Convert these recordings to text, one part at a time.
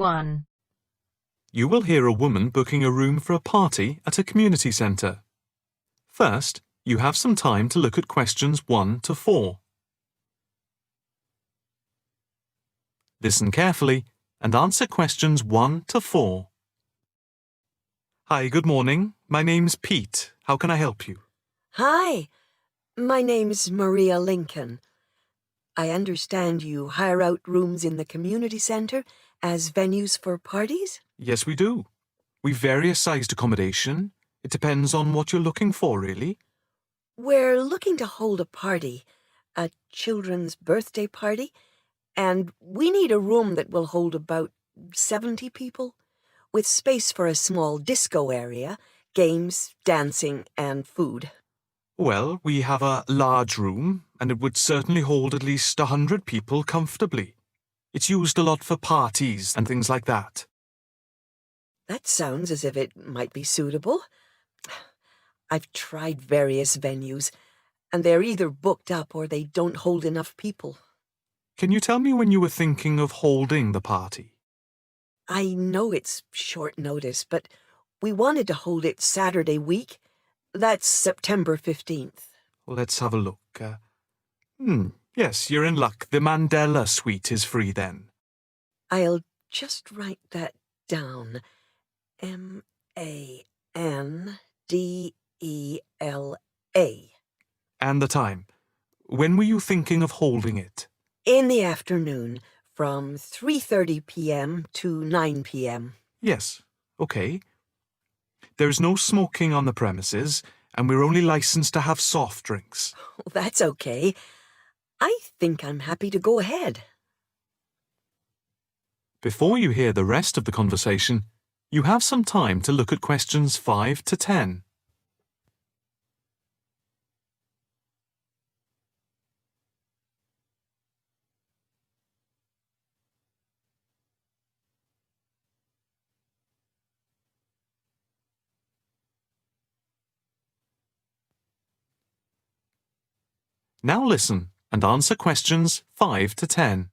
1. You will hear a woman booking a room for a party at a community centre. First, you have some time to look at questions 1 to 4. Listen carefully and answer questions 1 to 4. Hi, good morning. My name's Pete. How can I help you? Hi, my name's Maria Lincoln. I understand you hire out rooms in the community centre as venues for parties? Yes, we do. We've various sized accommodation. It depends on what you're looking for, really. We're looking to hold a party, a children's birthday party, and we need a room that will hold about 70 people, with space for a small disco area, games, dancing, and food. Well, we have a large room, and it would certainly hold at least 100 people comfortably. It's used a lot for parties and things like that. That sounds as if it might be suitable. I've tried various venues, and they're either booked up or they don't hold enough people. Can you tell me when you were thinking of holding the party? I know it's short notice, but we wanted to hold it Saturday week. That's September 15th. Let's have a look. Yes, you're in luck. The Mandela suite is free then. I'll just write that down. Mandela. And the time. When were you thinking of holding it? In the afternoon, from 3:30 p.m. to 9 p.m. Yes, okay. There's no smoking on the premises, and we're only licensed to have soft drinks. That's okay. I think I'm happy to go ahead. Before you hear the rest of the conversation, you have some time to look at questions 5 to 10. Now listen and answer questions 5 to 10.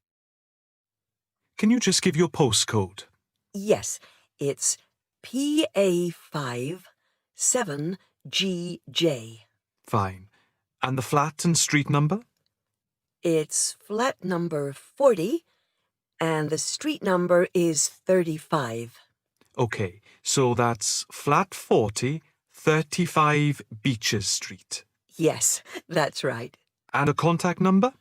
Can you just give your postcode? Yes, it's PA5 7GJ. Fine. And the flat and street number? It's flat number 40, and the street number is 35. Okay, so that's flat 40, 35 Beaches Street. Yes, that's right. And a contact number?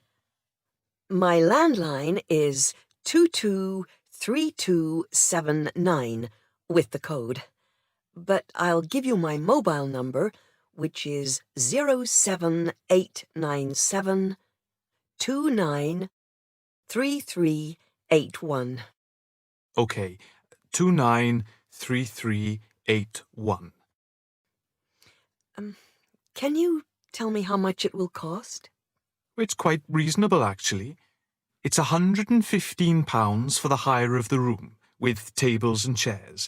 My landline is 223279 with the code. But I'll give you my mobile number, which is 07897 293381. Okay, 293381. Can you tell me how much it will cost? It's quite reasonable, actually. It's £115 for the hire of the room, with tables and chairs.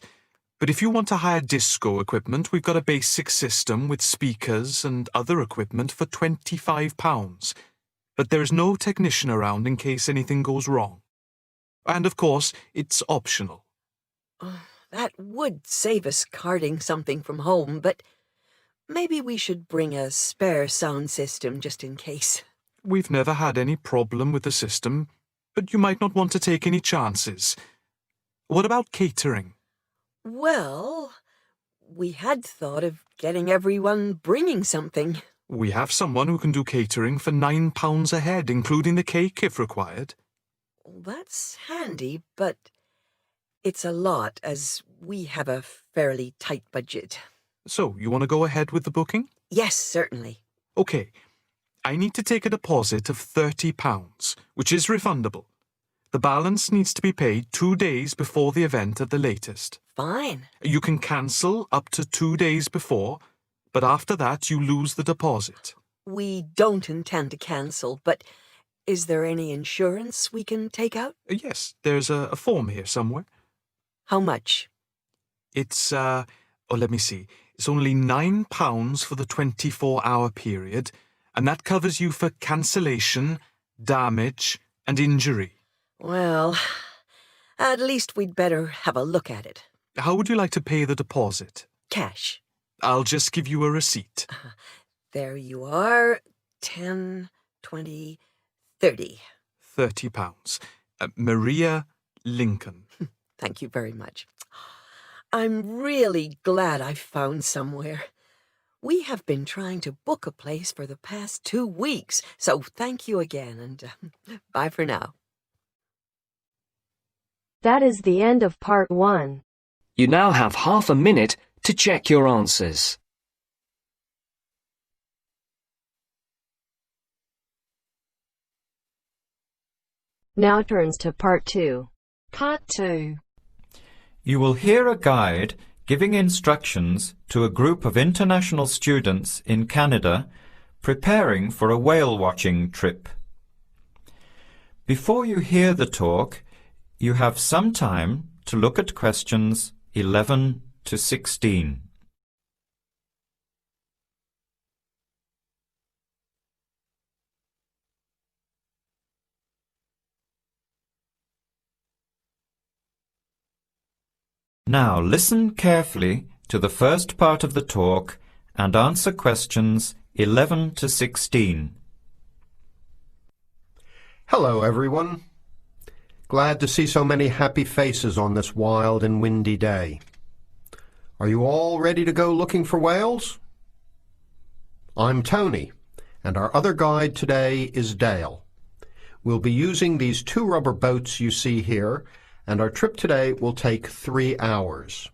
But if you want to hire disco equipment, we've got a basic system with speakers and other equipment for £25. But there is no technician around in case anything goes wrong. And of course, it's optional. That would save us carting something from home, but maybe we should bring a spare sound system just in case. We've never had any problem with the system, but you might not want to take any chances. What about catering? Well, we had thought of getting everyone bringing something. We have someone who can do catering for £9 a head, including the cake if required. That's handy, but it's a lot as we have a fairly tight budget. So, you want to go ahead with the booking? Yes, certainly. Okay. I need to take a deposit of £30, which is refundable. The balance needs to be paid 2 days before the event at the latest. Fine. You can cancel up to 2 days before, but after that you lose the deposit. We don't intend to cancel, but is there any insurance we can take out? Yes, there's a form here somewhere. How much? It's, let me see. It's only £9 for the 24-hour period, and that covers you for cancellation, damage, and injury. Well, At least we'd better have a look at it. How would you like to pay the deposit? Cash. I'll just give you a receipt. There you are. 10, 20, 30. £30. Maria Lincoln. Thank you very much. I'm really glad I found somewhere. We have been trying to book a place for the past 2 weeks, so thank you again, and bye for now. That is the end of part 1. You now have half a minute to check your answers. Now turns to part 2. Part 2. You will hear a guide giving instructions to a group of international students in Canada preparing for a whale watching trip. Before you hear the talk, you have some time to look at questions 11 to 16. Now listen carefully to the first part of the talk and answer questions 11 to 16. Hello, everyone. Glad to see so many happy faces on this wild and windy day. Are you all ready to go looking for whales? I'm Tony, and our other guide today is Dale. We'll be using these 2 rubber boats you see here, and our trip today will take 3 hours.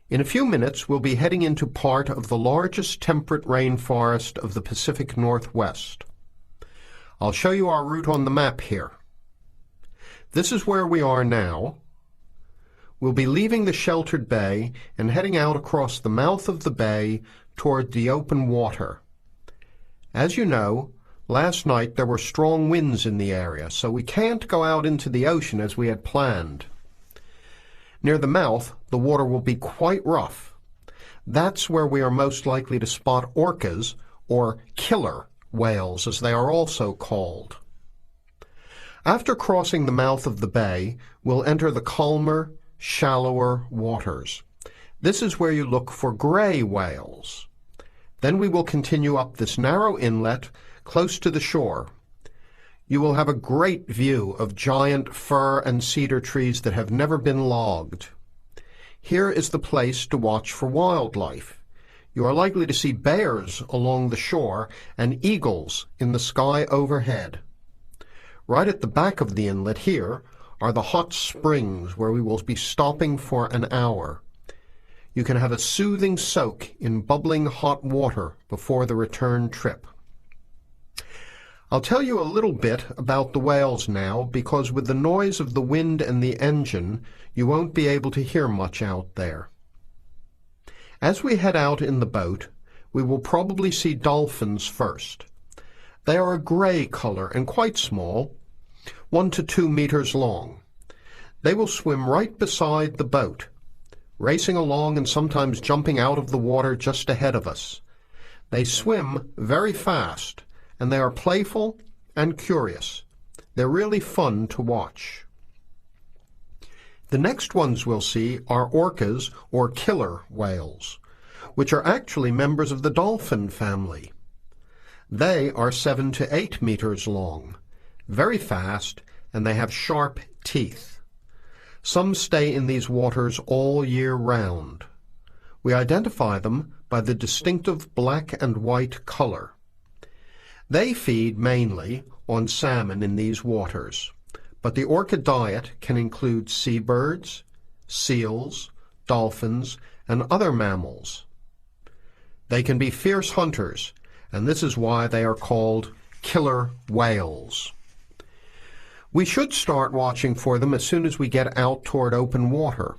In a few minutes, we'll be heading into part of the largest temperate rainforest of the Pacific Northwest. I'll show you our route on the map here. This is where we are now. We'll be leaving the sheltered bay and heading out across the mouth of the bay toward the open water. As you know, last night there were strong winds in the area, so we can't go out into the ocean as we had planned. Near the mouth, the water will be quite rough. That's where we are most likely to spot orcas, or killer whales as they are also called. After crossing the mouth of the bay, we'll enter the calmer, shallower waters. This is where you look for gray whales. Then we will continue up this narrow inlet close to the shore. You will have a great view of giant fir and cedar trees that have never been logged. Here is the place to watch for wildlife. You are likely to see bears along the shore and eagles in the sky overhead. Right at the back of the inlet here are the hot springs where we will be stopping for an hour. You can have a soothing soak in bubbling hot water before the return trip. I'll tell you a little bit about the whales now, because with the noise of the wind and the engine, you won't be able to hear much out there. As we head out in the boat, we will probably see dolphins first. They are a gray color and quite small, 1 to 2 meters long. They will swim right beside the boat, racing along and sometimes jumping out of the water just ahead of us. They swim very fast, and they are playful and curious. They're really fun to watch. The next ones we'll see are orcas, or killer whales, which are actually members of the dolphin family. They are 7 to 8 meters long, very fast, and they have sharp teeth. Some stay in these waters all year round. We identify them by the distinctive black and white color. They feed mainly on salmon in these waters, but the orca diet can include seabirds, seals, dolphins, and other mammals. They can be fierce hunters, and this is why they are called killer whales. We should start watching for them as soon as we get out toward open water.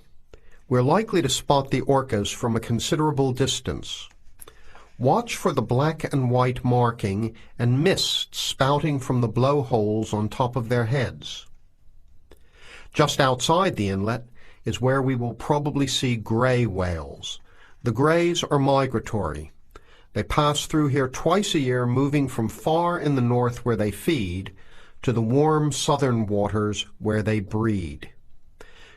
We're likely to spot the orcas from a considerable distance. Watch for the black and white marking and mist spouting from the blowholes on top of their heads. Just outside the inlet is where we will probably see gray whales. The grays are migratory. They pass through here twice a year, moving from far in the north where they feed to the warm southern waters where they breed.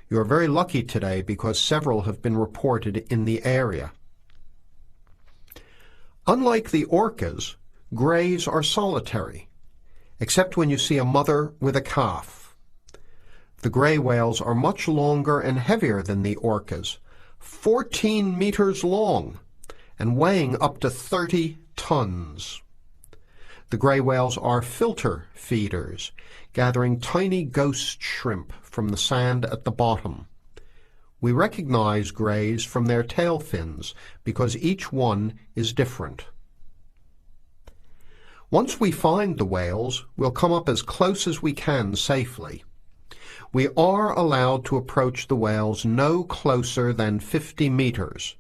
You are very lucky today because several have been reported in the area. Unlike the orcas, greys are solitary, except when you see a mother with a calf. The gray whales are much longer and heavier than the orcas, 14 meters long and weighing up to 30 tons. The gray whales are filter feeders, gathering tiny ghost shrimp from the sand at the bottom. We recognize greys from their tail fins because each one is different. Once we find the whales, we'll come up as close as we can safely. We are allowed to approach the whales no closer than 50 meters,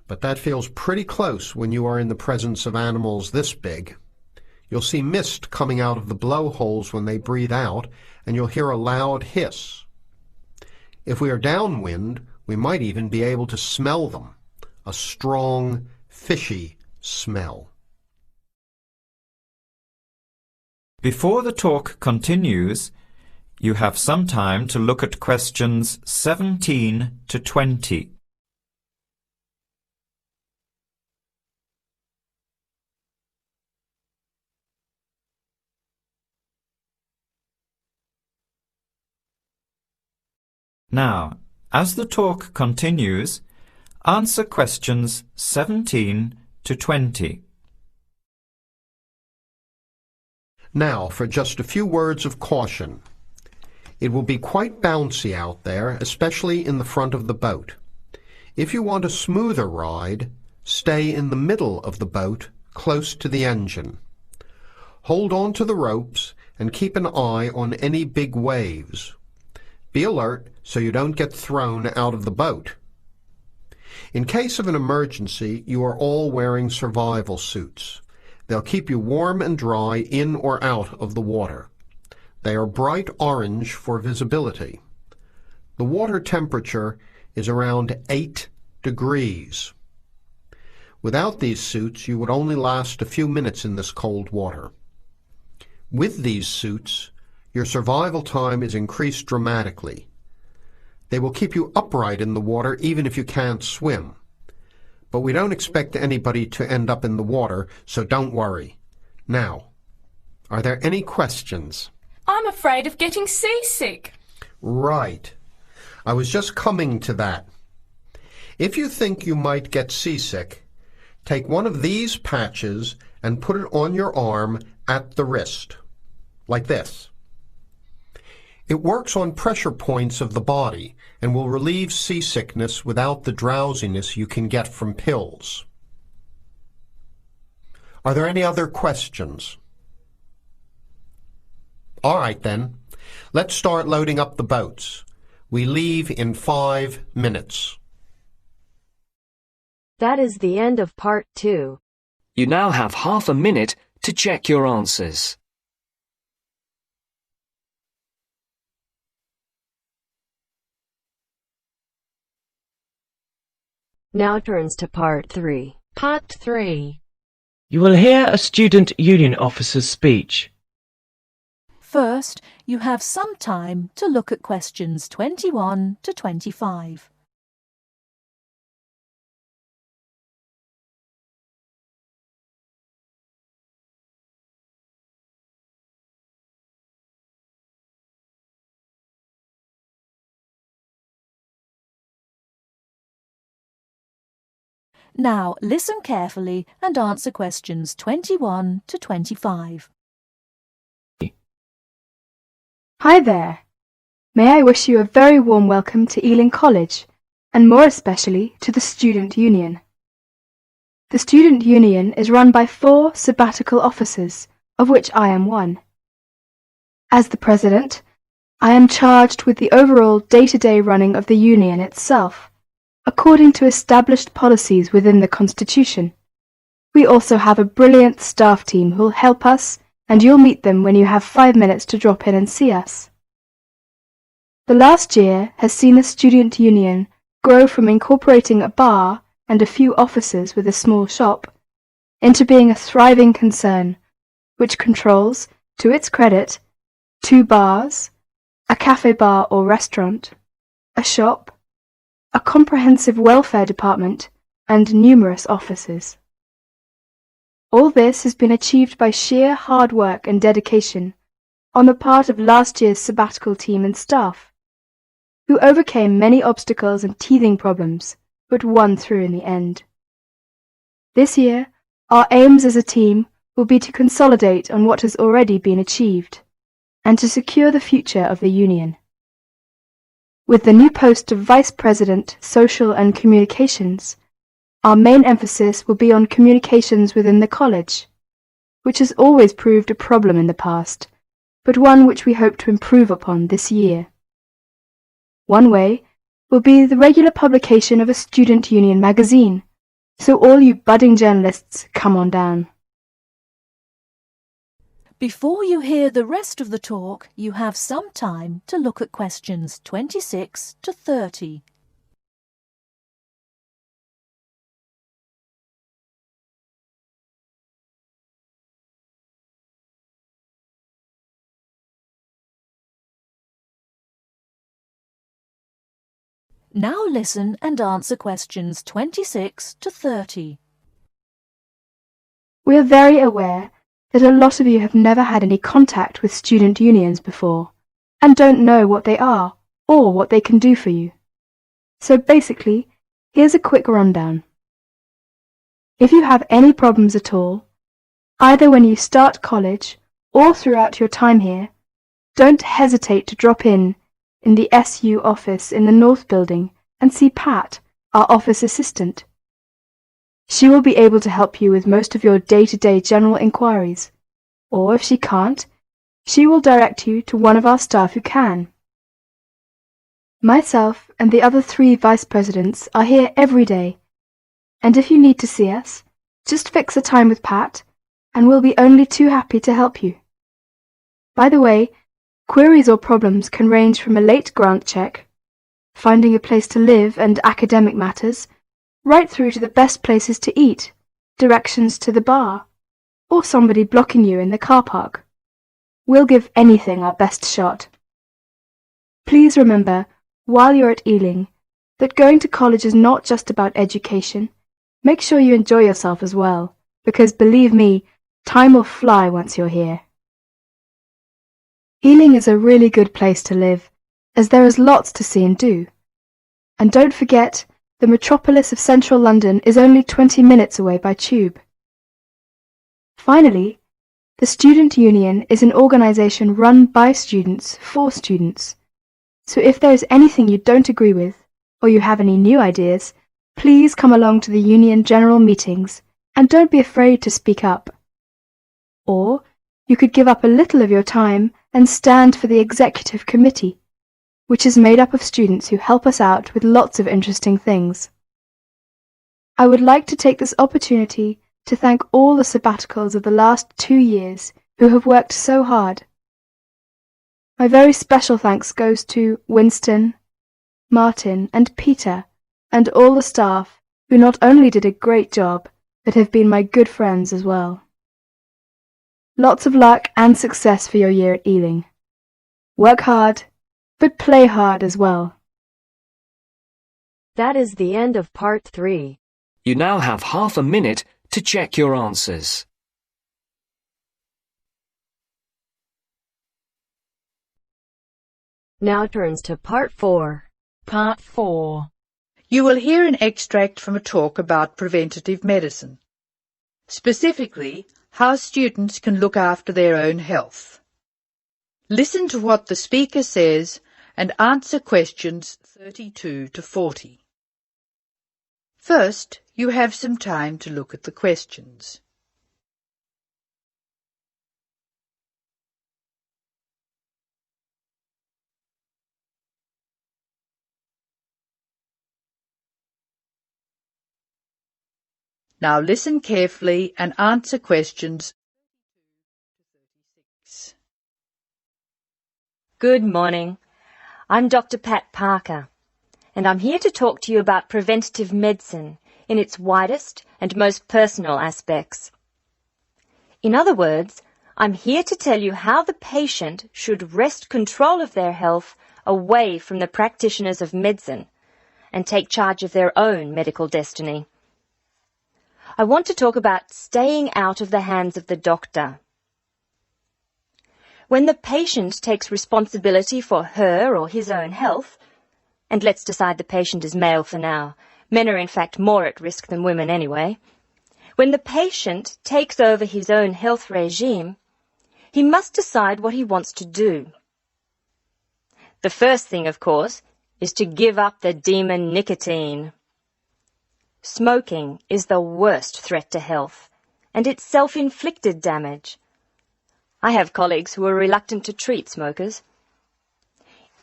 but that feels pretty close when you are in the presence of animals this big. You'll see mist coming out of the blowholes when they breathe out, and you'll hear a loud hiss. If we are downwind, we might even be able to smell them, a strong, fishy smell. Before the talk continues, you have some time to look at questions 17 to 20. Now, as the talk continues, answer questions 17 to 20. Now, for just a few words of caution. It will be quite bouncy out there, especially in the front of the boat. If you want a smoother ride, stay in the middle of the boat, close to the engine. Hold on to the ropes and keep an eye on any big waves. Be alert so you don't get thrown out of the boat. In case of an emergency, you are all wearing survival suits. They'll keep you warm and dry in or out of the water. They are bright orange for visibility. The water temperature is around 8 degrees. Without these suits, you would only last a few minutes in this cold water. With these suits, your survival time is increased dramatically. They will keep you upright in the water even if you can't swim. But we don't expect anybody to end up in the water, so don't worry. Now, are there any questions? I'm afraid of getting seasick. Right. I was just coming to that. If you think you might get seasick, take one of these patches and put it on your arm at the wrist, like this. It works on pressure points of the body and will relieve seasickness without the drowsiness you can get from pills. Are there any other questions? All right then, let's start loading up the boats. We leave in 5 minutes. That is the end of part 2. You now have half a minute to check your answers. Now turns to part 3. Part 3. You will hear a student union officer's speech. First, you have some time to look at questions 21 to 25. Now, listen carefully and answer questions 21 to 25. Hi there. May I wish you a very warm welcome to Ealing College, and more especially to the Student Union. The Student Union is run by 4 sabbatical officers, of which I am one. As the President, I am charged with the overall day-to-day running of the Union itself, according to established policies within the Constitution. We also have a brilliant staff team who'll help us, and you'll meet them when you have 5 minutes to drop in and see us. The last year has seen the Student Union grow from incorporating a bar and a few officers with a small shop into being a thriving concern, which controls, to its credit, 2 bars, a cafe bar or restaurant, a shop, a comprehensive welfare department, and numerous offices. All this has been achieved by sheer hard work and dedication on the part of last year's sabbatical team and staff, who overcame many obstacles and teething problems, but won through in the end. This year, our aims as a team will be to consolidate on what has already been achieved, and to secure the future of the Union. With the new post of Vice President, Social and Communications, our main emphasis will be on communications within the college, which has always proved a problem in the past, but one which we hope to improve upon this year. One way will be the regular publication of a student union magazine, so all you budding journalists, come on down. Before you hear the rest of the talk, you have some time to look at questions 26 to 30. Now listen and answer questions 26 to 30. We are very aware that a lot of you have never had any contact with student unions before and don't know what they are or what they can do for you. So basically, here's a quick rundown. If you have any problems at all, either when you start college or throughout your time here, don't hesitate to drop in the SU office in the North Building and see Pat, our office assistant. She will be able to help you with most of your day-to-day general inquiries, or if she can't, she will direct you to one of our staff who can. Myself and the other 3 vice presidents are here every day, and if you need to see us, just fix a time with Pat, and we'll be only too happy to help you. By the way, queries or problems can range from a late grant check, finding a place to live and academic matters, right through to the best places to eat, directions to the bar, or somebody blocking you in the car park. We'll give anything our best shot. Please remember, while you're at Ealing, that going to college is not just about education. Make sure you enjoy yourself as well, because believe me, time will fly once you're here. Ealing is a really good place to live, as there is lots to see and do. And don't forget, the metropolis of central London is only 20 minutes away by tube. Finally, the Student Union is an organisation run by students for students. So if there is anything you don't agree with, or you have any new ideas, please come along to the Union General Meetings and don't be afraid to speak up. Or you could give up a little of your time and stand for the Executive Committee, which is made up of students who help us out with lots of interesting things. I would like to take this opportunity to thank all the sabbaticals of the last 2 years who have worked so hard. My very special thanks goes to Winston, Martin and Peter and all the staff who not only did a great job, but have been my good friends as well. Lots of luck and success for your year at Ealing. Work hard, but play hard as well. That is the end of part 3. You now have half a minute to check your answers. Now turns to part 4. Part 4. You will hear an extract from a talk about preventative medicine. Specifically, how students can look after their own health. Listen to what the speaker says and answer questions 32 to 40. First, you have some time to look at the questions. Now listen carefully and answer questions 36. Good morning. I'm Dr. Pat Parker, and I'm here to talk to you about preventative medicine in its widest and most personal aspects. In other words, I'm here to tell you how the patient should wrest control of their health away from the practitioners of medicine and take charge of their own medical destiny. I want to talk about staying out of the hands of the doctor. When the patient takes responsibility for her or his own health, and let's decide the patient is male for now, men are in fact more at risk than women anyway, when the patient takes over his own health regime, he must decide what he wants to do. The first thing, of course, is to give up the demon nicotine. Smoking is the worst threat to health, and it's self-inflicted damage. I have colleagues who are reluctant to treat smokers.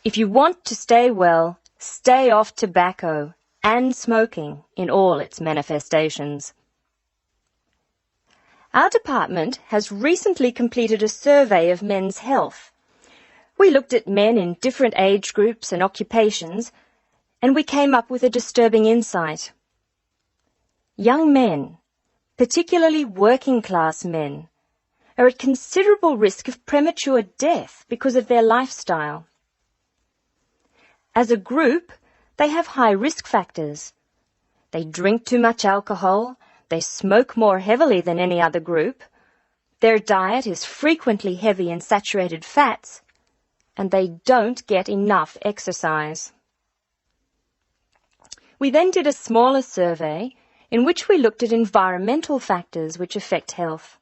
If you want to stay well, stay off tobacco and smoking in all its manifestations. Our department has recently completed a survey of men's health. We looked at men in different age groups and occupations, and we came up with a disturbing insight. Young men, particularly working-class men, are at considerable risk of premature death because of their lifestyle. As a group, they have high risk factors. They drink too much alcohol, they smoke more heavily than any other group, their diet is frequently heavy in saturated fats, and they don't get enough exercise. We then did a smaller survey in which we looked at environmental factors which affect health.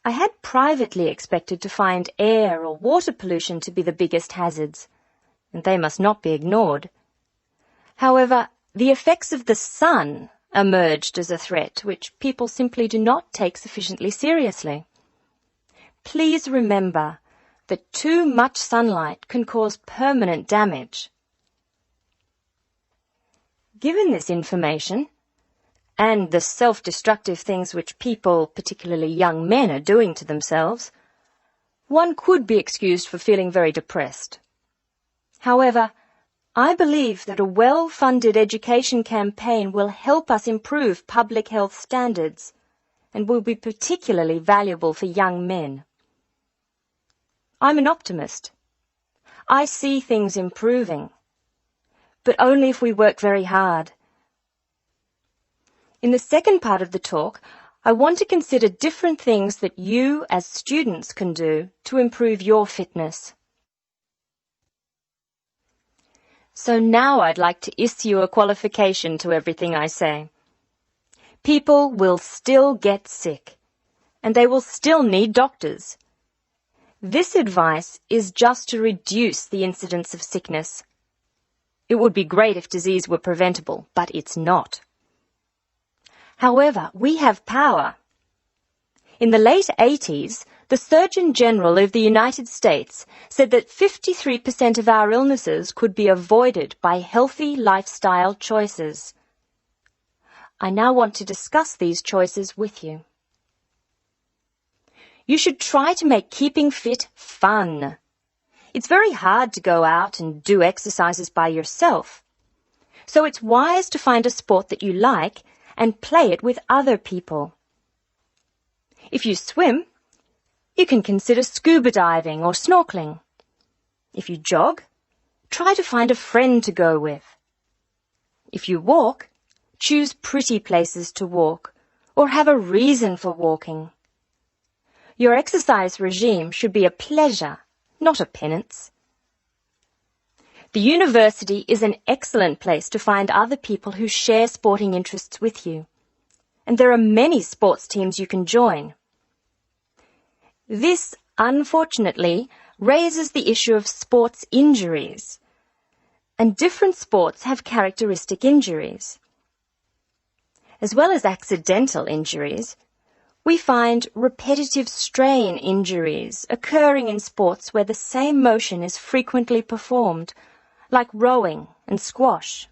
I had privately expected to find air or water pollution to be the biggest hazards, and they must not be ignored. However, the effects of the sun emerged as a threat which people simply do not take sufficiently seriously. Please remember that too much sunlight can cause permanent damage. Given this information, and the self-destructive things which people, particularly young men, are doing to themselves, one could be excused for feeling very depressed. However, I believe that a well-funded education campaign will help us improve public health standards and will be particularly valuable for young men. I'm an optimist. I see things improving, but only if we work very hard. In the second part of the talk, I want to consider different things that you as students can do to improve your fitness. So now I'd like to issue a qualification to everything I say. People will still get sick, and they will still need doctors. This advice is just to reduce the incidence of sickness. It would be great if disease were preventable, but it's not. However, we have power. In the late 80s, the Surgeon General of the United States said that 53% of our illnesses could be avoided by healthy lifestyle choices. I now want to discuss these choices with you. You should try to make keeping fit fun. It's very hard to go out and do exercises by yourself. So it's wise to find a sport that you like and play it with other people. If you swim, you can consider scuba diving or snorkeling. If you jog, try to find a friend to go with. If you walk, choose pretty places to walk or have a reason for walking. Your exercise regime should be a pleasure, not a penance. The university is an excellent place to find other people who share sporting interests with you, and there are many sports teams you can join. This, unfortunately, raises the issue of sports injuries, and different sports have characteristic injuries. As well as accidental injuries, we find repetitive strain injuries occurring in sports where the same motion is frequently performed, like rowing and squash.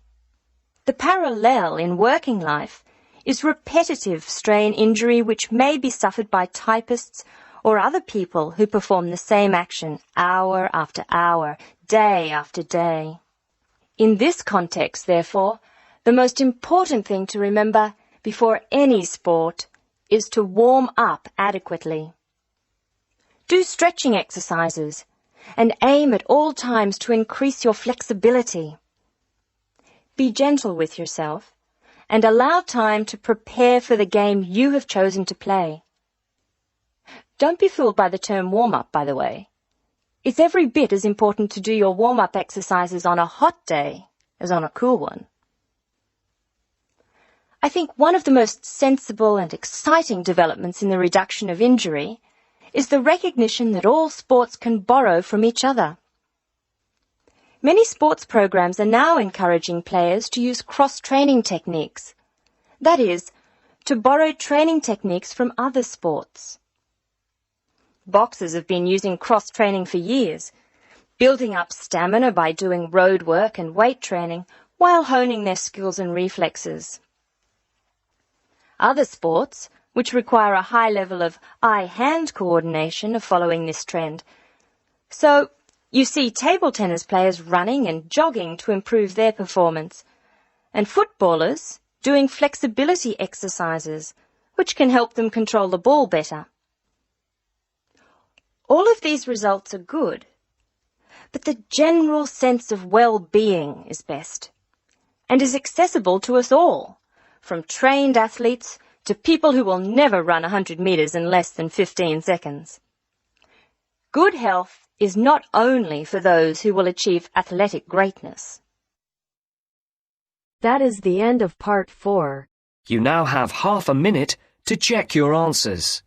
The parallel in working life is repetitive strain injury which may be suffered by typists or other people who perform the same action hour after hour, day after day. In this context, therefore, the most important thing to remember before any sport is to warm up adequately. Do stretching exercises and aim at all times to increase your flexibility. Be gentle with yourself and allow time to prepare for the game you have chosen to play. Don't be fooled by the term warm-up, by the way. It's every bit as important to do your warm-up exercises on a hot day as on a cool one. I think one of the most sensible and exciting developments in the reduction of injury is the recognition that all sports can borrow from each other. Many sports programs are now encouraging players to use cross-training techniques. That is, to borrow training techniques from other sports. Boxers have been using cross-training for years, building up stamina by doing road work and weight training while honing their skills and reflexes. Other sports, which require a high level of eye-hand coordination, are following this trend. So, you see table tennis players running and jogging to improve their performance, and footballers doing flexibility exercises, which can help them control the ball better. All of these results are good, but the general sense of well-being is best, and is accessible to us all, from trained athletes to people who will never run 100 metres in less than 15 seconds. Good health is not only for those who will achieve athletic greatness. That is the end of part 4. You now have half a minute to check your answers.